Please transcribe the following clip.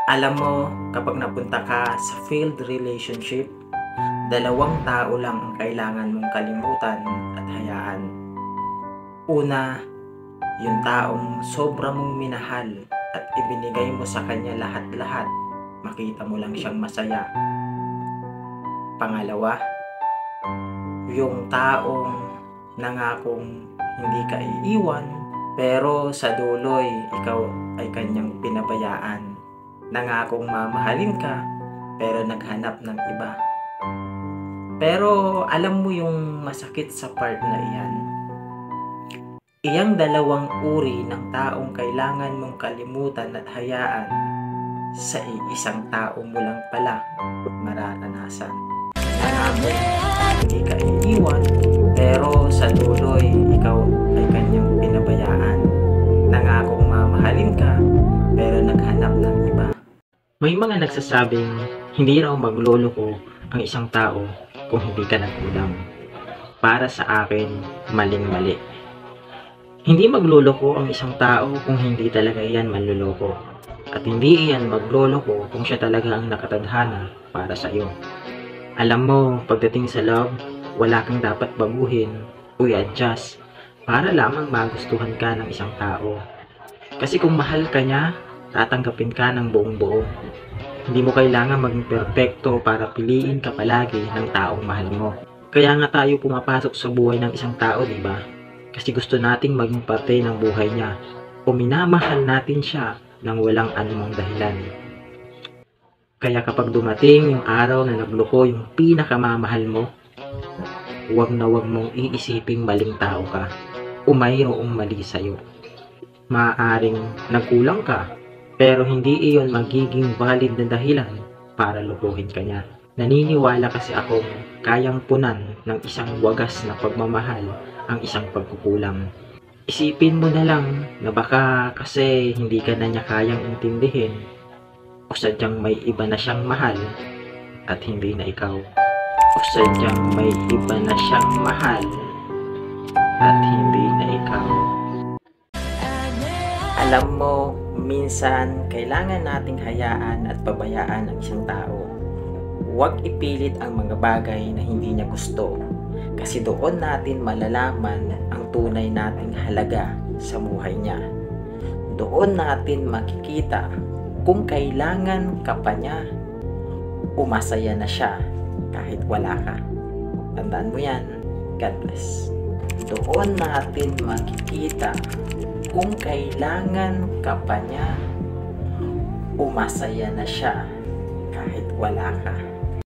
Alam mo, kapag napunta ka sa failed relationship, dalawang tao lang ang kailangan mong kalimutan at hayaan. Una, yung taong sobra mong minahal at ibinigay mo sa kanya lahat-lahat, makita mo lang siyang masaya. Pangalawa, yung taong nangakong hindi ka iiwan, pero sa duloy ikaw ay kanyang pinabayaan. Nangakong mamahalin ka, pero naghanap ng iba. Pero alam mo yung masakit sa part na iyan? Iyang dalawang uri ng taong kailangan mong kalimutan at hayaan, sa isang tao mo lang pala mararanasan. Nangakong hindi ka iiwan, pero sa duloy ikaw ay kanyang pinabayaan. Nangakong mamahalin ka, pero naghanap ng iba. May mga nagsasabing hindi raw magloloko ang isang tao kung hindi ka nagkulang. Para sa akin, maling-mali. Hindi magloloko ang isang tao kung hindi talaga iyan manloloko. At hindi iyan magloloko kung siya talaga ang nakatadhana para sa iyo. Alam mo, pagdating sa love, wala kang dapat baguhin o i-adjust para lamang magustuhan ka ng isang tao. Kasi kung mahal ka niya, tatanggapin ka ng buong buo. Hindi mo kailangan maging perpekto para piliin ka palagi ng taong mahal mo. Kaya nga tayo pumapasok sa buhay ng isang tao, di ba? Kasi gusto nating maging parte ng buhay niya o minamahal natin siya nang walang anumang dahilan. Kaya kapag dumating yung araw na nagloko yung pinakamamahal mo, huwag na huwag mong iisiping maling tao ka o mayroong mali sa'yo. Maaaring nagkulang ka, pero hindi iyon magiging valid na dahilan para lukuhin ka niya. Naniniwala kasi akong kayang punan ng isang wagas na pagmamahal ang isang pagkukulang. Isipin mo na lang na baka kasi hindi ka na niya kayang intindihin o sadyang may iba na siyang mahal at hindi na ikaw. O sadyang may iba na siyang mahal at hindi na ikaw. Alam mo, minsan kailangan nating hayaan at pabayaan ang isang tao. Huwag ipilit ang mga bagay na hindi niya gusto, kasi doon natin malalaman ang tunay nating halaga sa buhay niya. Doon natin makikita kung kailangan ka pa niya o masaya na siya kahit wala ka. Tandaan mo yan. God bless. Doon natin makikita kung kailangan ka pa niya o masaya na siya kahit wala ka.